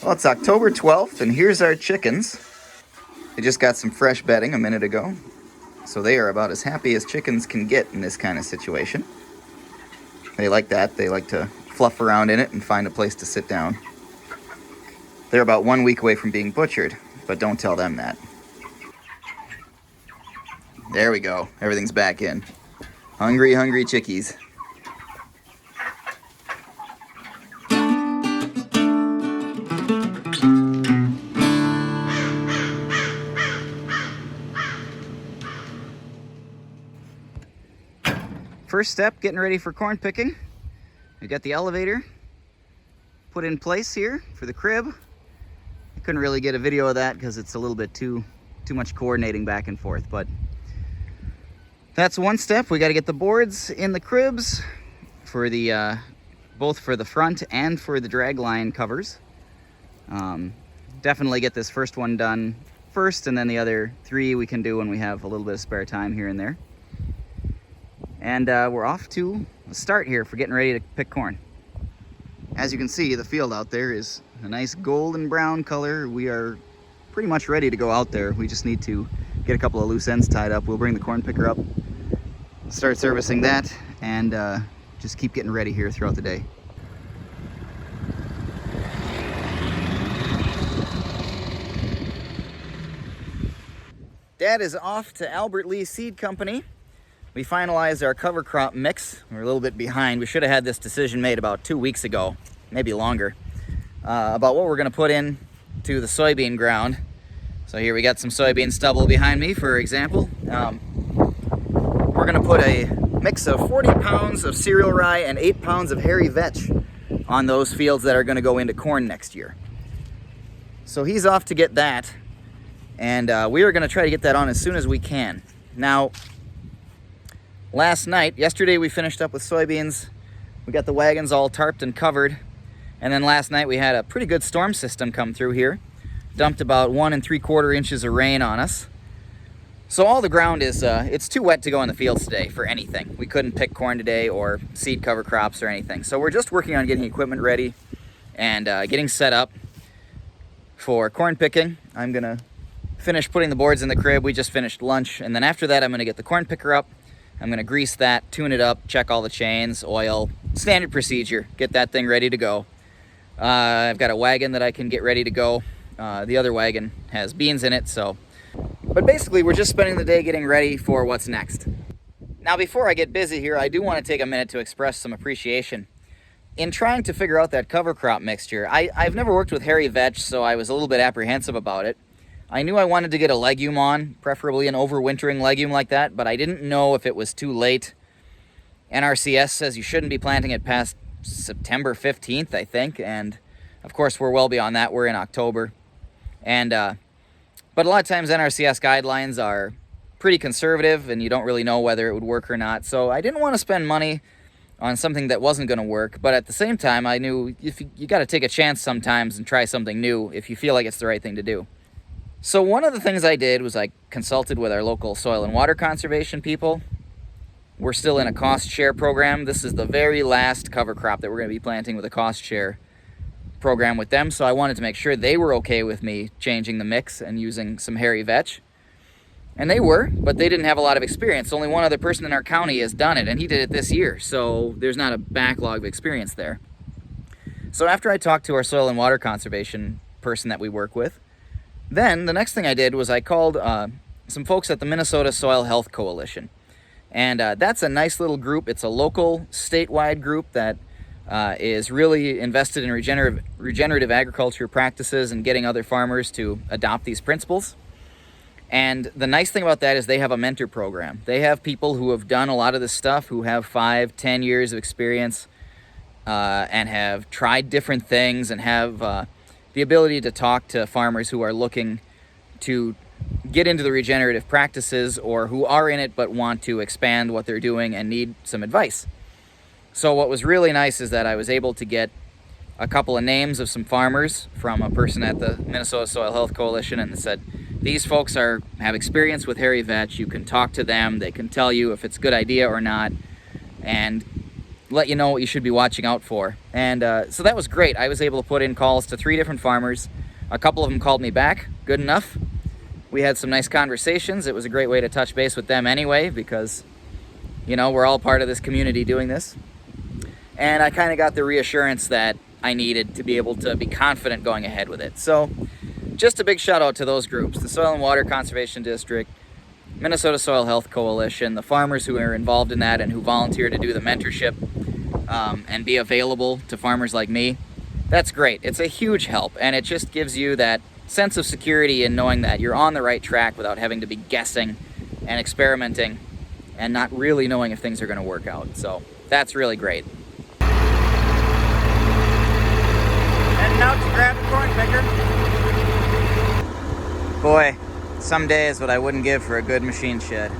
Well, it's October 12th, and here's our chickens. They just got some fresh bedding a minute ago, so they are about as happy as chickens can get in this kind of situation. They like that. They like to fluff around in it and find a place to sit down. They're about 1 week away from being butchered, but don't tell them that. There we go. Everything's back in. Hungry, hungry chickies. First step, getting ready for corn picking. We got the elevator put in place here for the crib. I couldn't really get a video of that because it's a little bit too much coordinating back and forth, but that's one step. We got to get the boards in the cribs for the both for the front and for the drag line covers. Definitely get this first one done first, and then the other three we can do when we have a little bit of spare time here and there. And we're off to the start here for getting ready to pick corn. As you can see, the field out there is a nice golden brown color. We are pretty much ready to go out there. We just need to get a couple of loose ends tied up. We'll bring the corn picker up, start servicing that, and just keep getting ready here throughout the day. Dad is off to Albert Lea Seed Company. We finalized our cover crop mix. We're a little bit behind. We should have had this decision made about 2 weeks ago, maybe longer, about what we're going to put in to the soybean ground. So here we got some soybean stubble behind me, for example. We're going to put a mix of 40 pounds of cereal rye and 8 pounds of hairy vetch on those fields that are going to go into corn next year. So he's off to get that, and we are going to try to get that on as soon as we can. Now, yesterday we finished up with soybeans. We got the wagons all tarped and covered. And then last night we had a pretty good storm system come through here. Dumped about 1 3/4 inches of rain on us. So all the ground is, it's too wet to go in the fields today for anything. We couldn't pick corn today or seed cover crops or anything. So we're just working on getting equipment ready and getting set up for corn picking. I'm gonna finish putting the boards in the crib. We just finished lunch. And then after that, I'm gonna get the corn picker up. I'm going to grease that, tune it up, check all the chains, oil, standard procedure, get that thing ready to go. I've got a wagon that I can get ready to go. The other wagon has beans in it, so. But basically, we're just spending the day getting ready for what's next. Now, before I get busy here, I do want to take a minute to express some appreciation. In trying to figure out that cover crop mixture, I've never worked with hairy vetch, so I was a little bit apprehensive about it. I knew I wanted to get a legume on, preferably an overwintering legume like that, but I didn't know if it was too late. NRCS says you shouldn't be planting it past September 15th, I think, and of course we're well beyond that. We're in October. And but a lot of times NRCS guidelines are pretty conservative, and you don't really know whether it would work or not. So I didn't want to spend money on something that wasn't going to work, but at the same time, I knew if you got to take a chance sometimes and try something new if you feel like it's the right thing to do. So one of the things I did was I consulted with our local soil and water conservation people. We're still in a cost share program. This is the very last cover crop that we're going to be planting with a cost share program with them. So I wanted to make sure they were okay with me changing the mix and using some hairy vetch. And they were, but they didn't have a lot of experience. Only one other person in our county has done it, and he did it this year. So there's not a backlog of experience there. So after I talked to our soil and water conservation person that we work with, then the next thing I did was I called some folks at the Minnesota Soil Health Coalition. And that's a nice little group. It's a local, statewide group that is really invested in regenerative agriculture practices and getting other farmers to adopt these principles. And the nice thing about that is they have a mentor program. They have people who have done a lot of this stuff, who have 5-10 years of experience and have tried different things and have the ability to talk to farmers who are looking to get into the regenerative practices or who are in it but want to expand what they're doing and need some advice. So what was really nice is that I was able to get a couple of names of some farmers from a person at the Minnesota Soil Health Coalition, and said, these folks have experience with hairy vetch. You can talk to them. They can tell you if it's a good idea or not. And let you know what you should be watching out for. And so that was great. I was able to put in calls to 3 different farmers. A couple of them called me back, good enough. We had some nice conversations. It was a great way to touch base with them anyway, because, you know, we're all part of this community doing this. And I kind of got the reassurance that I needed to be able to be confident going ahead with it. So just a big shout out to those groups, the Soil and Water Conservation District, Minnesota Soil Health Coalition, the farmers who are involved in that and who volunteer to do the mentorship and be available to farmers like me. That's great. It's a huge help, and it just gives you that sense of security in knowing that you're on the right track without having to be guessing and experimenting and not really knowing if things are going to work out. So that's really great. Heading out to grab the corn picker. Boy, some days what I wouldn't give for a good machine shed.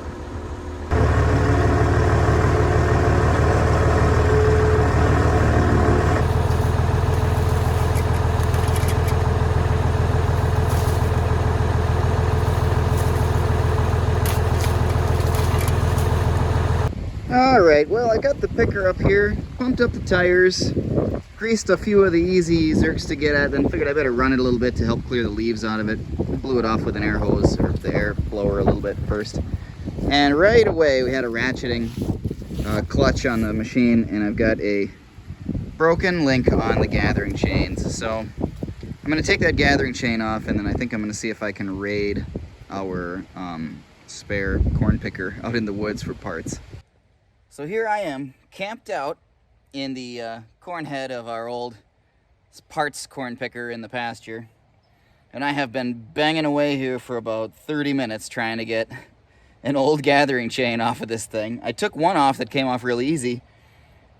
Alright, well, I got the picker up here, pumped up the tires, greased a few of the easy zerks to get at, then figured I better run it a little bit to help clear the leaves out of it. Blew it off with an air hose, or the air blower a little bit first. And right away we had a ratcheting clutch on the machine, and I've got a broken link on the gathering chains. So I'm going to take that gathering chain off, and then I think I'm going to see if I can raid our spare corn picker out in the woods for parts. So here I am, camped out in the corn head of our old parts corn picker in the pasture. And I have been banging away here for about 30 minutes trying to get an old gathering chain off of this thing. I took one off that came off really easy,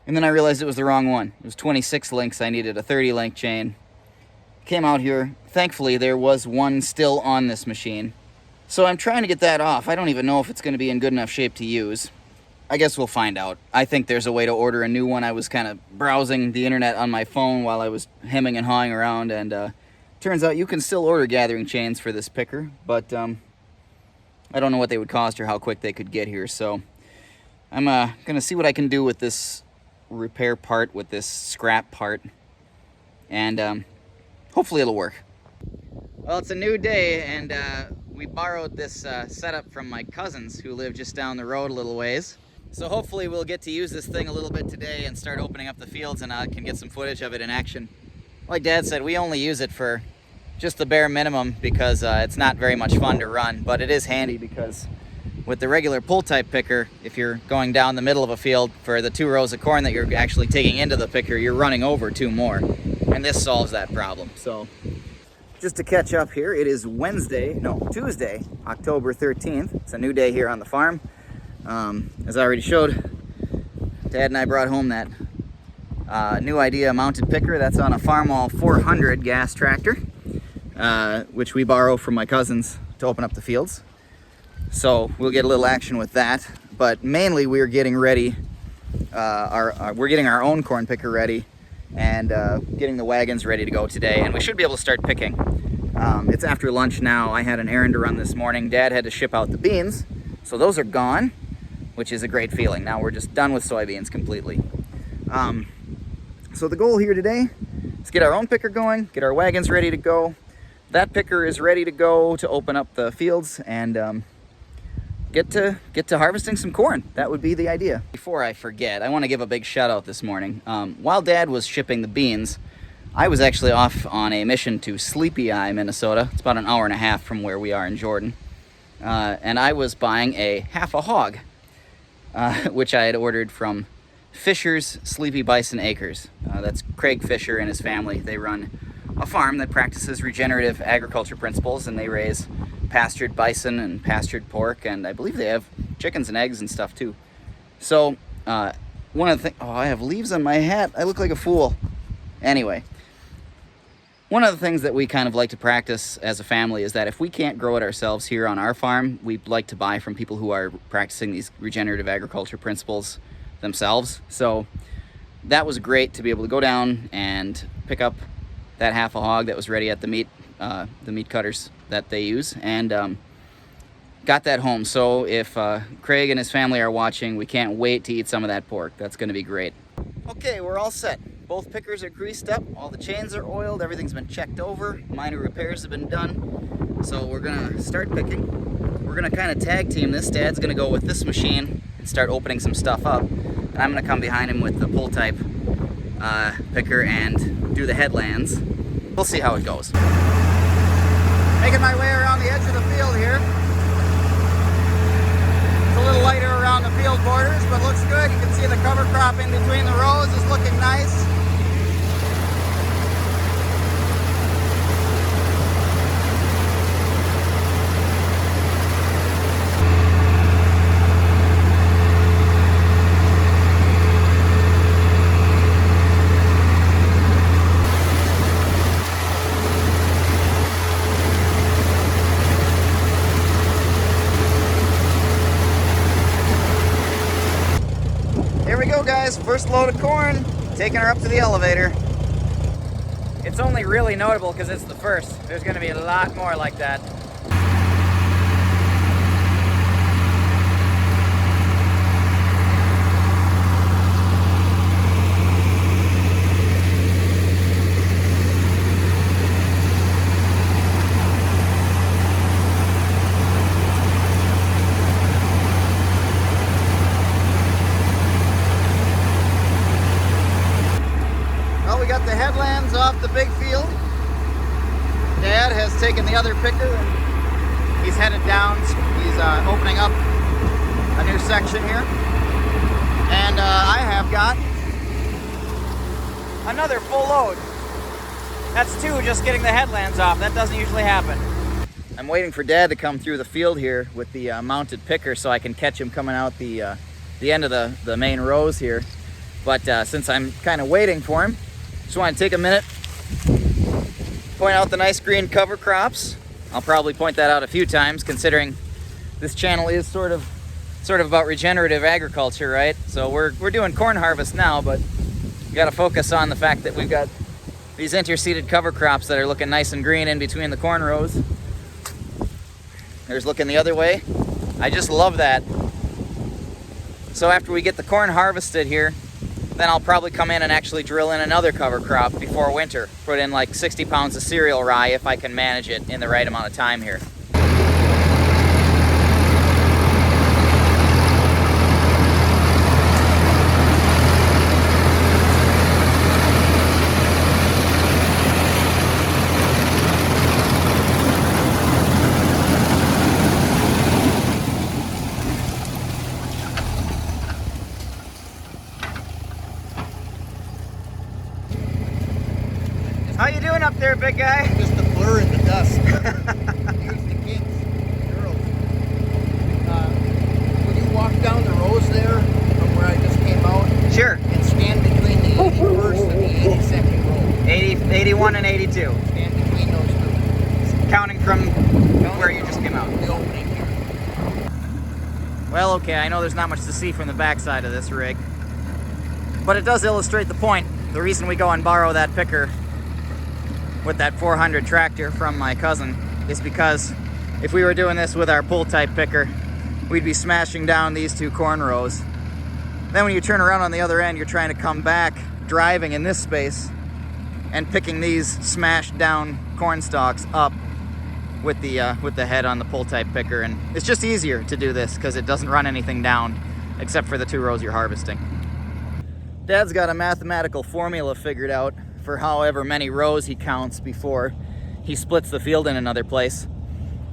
and then I realized it was the wrong one. It was 26 links, I needed a 30 link chain. Came out here, thankfully there was one still on this machine. So I'm trying to get that off. I don't even know if it's going to be in good enough shape to use. I guess we'll find out. I think there's a way to order a new one. I was kind of browsing the internet on my phone while I was hemming and hawing around, and turns out you can still order gathering chains for this picker, but I don't know what they would cost or how quick they could get here. So I'm gonna see what I can do with this repair part, with this scrap part, and hopefully it'll work. Well, it's a new day, and we borrowed this setup from my cousins who live just down the road a little ways. So hopefully we'll get to use this thing a little bit today and start opening up the fields, and I can get some footage of it in action. Like Dad said, we only use it for just the bare minimum because it's not very much fun to run, but it is handy because with the regular pull type picker, if you're going down the middle of a field for the 2 rows of corn that you're actually taking into the picker, you're running over 2 more, and this solves that problem. So just to catch up here, it is Tuesday, October 13th. It's a new day here on the farm. As I already showed, Dad and I brought home that new Idea mounted picker that's on a Farmall 400 gas tractor, which we borrow from my cousins to open up the fields. So we'll get a little action with that, but mainly we're getting ready, we're getting our own corn picker ready and getting the wagons ready to go today, and we should be able to start picking. It's after lunch now. I had an errand to run this morning. Dad had to ship out the beans, so those are gone, which is a great feeling. Now we're just done with soybeans completely. So the goal here today is get our own picker going, get our wagons ready to go. That picker is ready to go to open up the fields and get to harvesting some corn. That would be the idea. Before I forget, I want to give a big shout out this morning. While Dad was shipping the beans, I was actually off on a mission to Sleepy Eye, Minnesota. It's about an hour and a half from where we are in Jordan. And I was buying a half a hog, which I had ordered from Fisher's Sleepy Bison Acres. That's Craig Fisher and his family. They run a farm that practices regenerative agriculture principles, and they raise pastured bison and pastured pork, and I believe they have chickens and eggs and stuff too. So one of the things, I have leaves on my hat. I look like a fool. Anyway, one of the things that we kind of like to practice as a family is that if we can't grow it ourselves here on our farm, we'd like to buy from people who are practicing these regenerative agriculture principles themselves. So that was great to be able to go down and pick up that half a hog that was ready at the meat cutters that they use, and got that home. So if Craig and his family are watching, we can't wait to eat some of that pork. That's going to be great. Okay, we're all set. Both pickers are greased up, all the chains are oiled, everything's been checked over, minor repairs have been done. So we're gonna start picking. We're gonna kind of tag team this. Dad's gonna go with this machine and start opening some stuff up. And I'm gonna come behind him with the pull type picker and do the headlands. We'll see how it goes. Making my way around the edge of the field here. It's a little lighter around the field borders, but looks good. You can see the cover crop in between the rows is looking nice. Here we go, guys. First load of corn, taking her up to the elevator. It's only really notable because it's the first. There's going to be a lot more like that. We got the headlands off the big field. Dad has taken the other picker and he's headed down. He's opening up a new section here. And I have got another full load. That's two just getting the headlands off. That doesn't usually happen. I'm waiting for Dad to come through the field here with the mounted picker so I can catch him coming out the end of the main rows here. But since I'm kind of waiting for him, just want to take a minute, point out the nice green cover crops. I'll probably point that out a few times considering this channel is sort of about regenerative agriculture, right? So we're doing corn harvest now, but we got to focus on the fact that we've got these interseeded cover crops that are looking nice and green in between the corn rows. There's looking the other way. I just love that. So after we get the corn harvested here, then I'll probably come in and actually drill in another cover crop before winter. Put in like 60 pounds of cereal rye if I can manage it in the right amount of time here. How you doing up there, big guy? Just a blur in the dust. Here's the kids, girls. Will you walk down the rows there from where I just came out? Sure. And stand between the 81st and the 82nd row. 81 and 82. Stand between those two. Counting from where you just came out. The opening here. Well, okay, I know there's not much to see from the backside of this rig, but it does illustrate the point. The reason we go and borrow that picker with that 400 tractor from my cousin is because if we were doing this with our pull type picker, we'd be smashing down these two corn rows. Then when you turn around on the other end, you're trying to come back driving in this space and picking these smashed down corn stalks up with the head on the pull type picker. And it's just easier to do this because it doesn't run anything down except for the two rows you're harvesting. Dad's got a mathematical formula figured out for however many rows he counts before he splits the field in another place.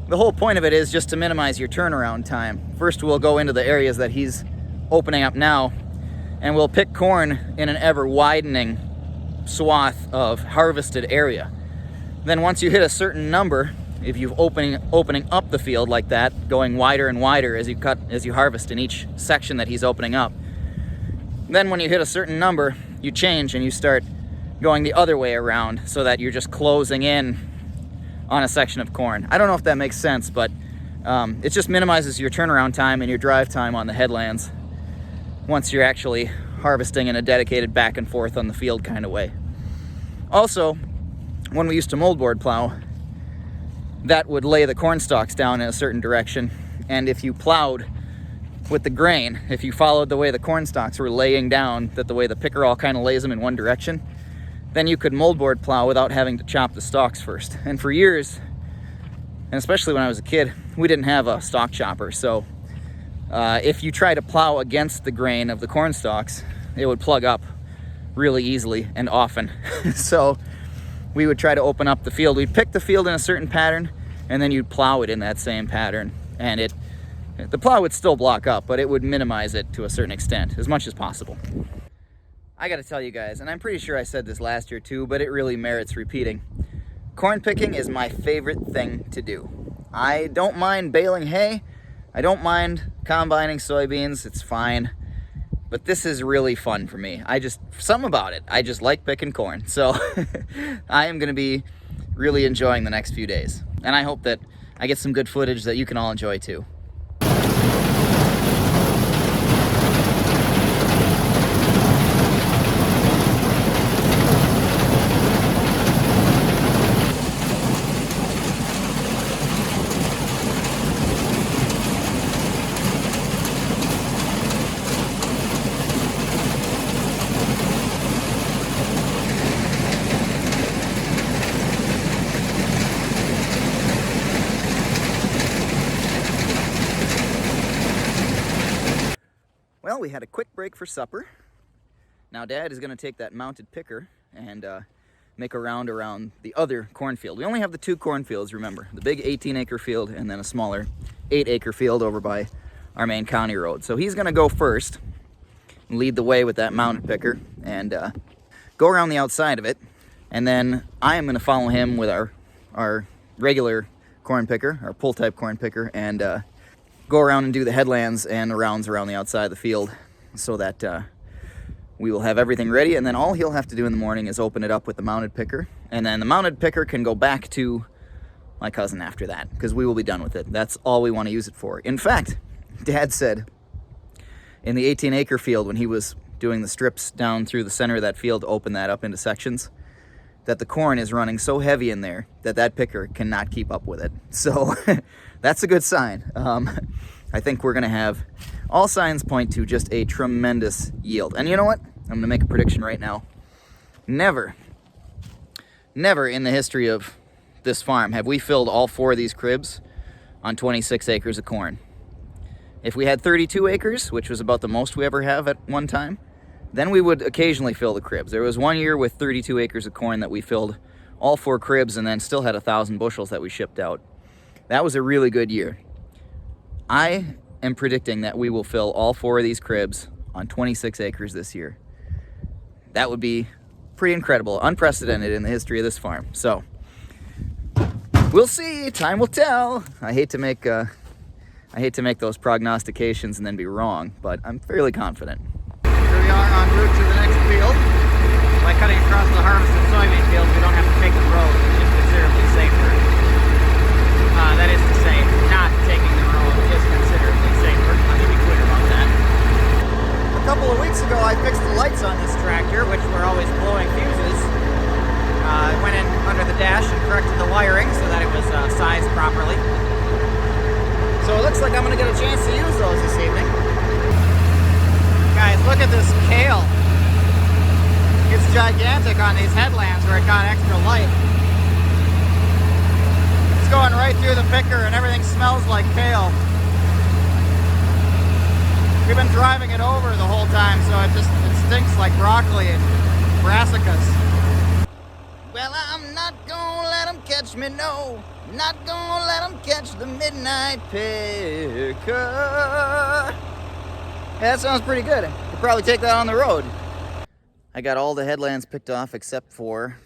The whole point of it is just to minimize your turnaround time. First, we'll go into the areas that he's opening up now, and we'll pick corn in an ever widening swath of harvested area. Then once you hit a certain number, if you're opening up the field like that, going wider and wider as you harvest in each section that he's opening up, then when you hit a certain number, you change and you start going the other way around so that you're just closing in on a section of corn. I don't know if that makes sense, but it just minimizes your turnaround time and your drive time on the headlands once you're actually harvesting in a dedicated back and forth on the field kind of way. Also, when we used to moldboard plow, that would lay the corn stalks down in a certain direction, and if you plowed with the grain, if you followed the way the corn stalks were laying down, that the way the picker all kind of lays them in one direction, then you could moldboard plow without having to chop the stalks first. And for years, and especially when I was a kid, we didn't have a stalk chopper. So if you try to plow against the grain of the corn stalks, it would plug up really easily and often. So we would try to open up the field. We'd pick the field in a certain pattern, and then you'd plow it in that same pattern. And the plow would still block up, but it would minimize it to a certain extent, as much as possible. I gotta tell you guys, and I'm pretty sure I said this last year too, but it really merits repeating. Corn picking is my favorite thing to do. I don't mind baling hay. I don't mind combining soybeans, it's fine. But this is really fun for me. Something about it, I just like picking corn. So I am gonna be really enjoying the next few days. And I hope that I get some good footage that you can all enjoy too. Well, we had a quick break for supper. Now Dad is going to take that mounted picker and make a round around the other cornfield. We only have the 2 cornfields, remember. The big 18-acre field and then a smaller 8-acre field over by our main county road. So he's going to go first and lead the way with that mounted picker and go around the outside of it. And then I am going to follow him with our regular corn picker, our pull-type corn picker, and go around and do the headlands and rounds around the outside of the field so that we will have everything ready. And then all he'll have to do in the morning is open it up with the mounted picker. And then the mounted picker can go back to my cousin after that because we will be done with it. That's all we want to use it for. In fact, Dad said in the 18-acre field when he was doing the strips down through the center of that field to open that up into sections, that the corn is running so heavy in there that picker cannot keep up with it. So that's a good sign. I think we're going to have all signs point to just a tremendous yield. And you know what? I'm going to make a prediction right now. Never in the history of this farm have we filled all 4 of these cribs on 26 acres of corn. If we had 32 acres, which was about the most we ever have at one time, then we would occasionally fill the cribs. There was one year with 32 acres of corn that we filled all 4 cribs and then still had 1,000 bushels that we shipped out. That was a really good year. I am predicting that we will fill all 4 of these cribs on 26 acres this year. That would be pretty incredible, unprecedented in the history of this farm. So we'll see, time will tell. I hate to make those prognostications and then be wrong, but I'm fairly confident. Here we are en route to the next field. By cutting across the harvested soybean fields, we don't have to take the road, which is considerably safer. That is to say, not taking the road is considerably safer. Let me be clear about that. A couple of weeks ago, I fixed the lights on this tractor, which were always blowing fuses. I went in under the dash and corrected the wiring so that it was sized properly. So it looks like I'm going to get a chance to use those this evening. Guys, look at this kale. It's gigantic on these headlands where it got extra light. It's going right through the picker and everything smells like kale. We've been driving it over the whole time, so it stinks like broccoli and brassicas. Well, I'm not gonna let them catch me, no. Not gonna let them catch the midnight picker. Yeah, that sounds pretty good. Could probably take that on the road. I got all the headlands picked off except for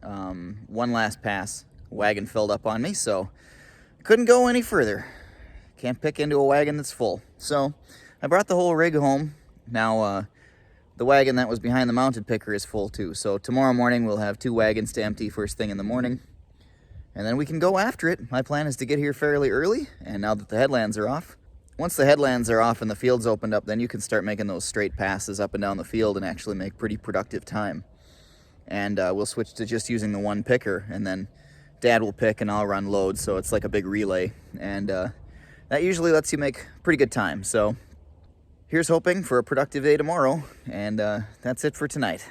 one last pass. Wagon filled up on me, so couldn't go any further. Can't pick into a wagon that's full. So I brought the whole rig home. Now the wagon that was behind the mounted picker is full too. So tomorrow morning we'll have 2 wagons to empty first thing in the morning. And then we can go after it. My plan is to get here fairly early, and now that the headlands are off. Once the headlands are off and the field's opened up, then you can start making those straight passes up and down the field and actually make pretty productive time. And we'll switch to just using the 1 picker, and then Dad will pick and I'll run load, so it's like a big relay. And that usually lets you make pretty good time. So Here's hoping for a productive day tomorrow, and that's it for tonight.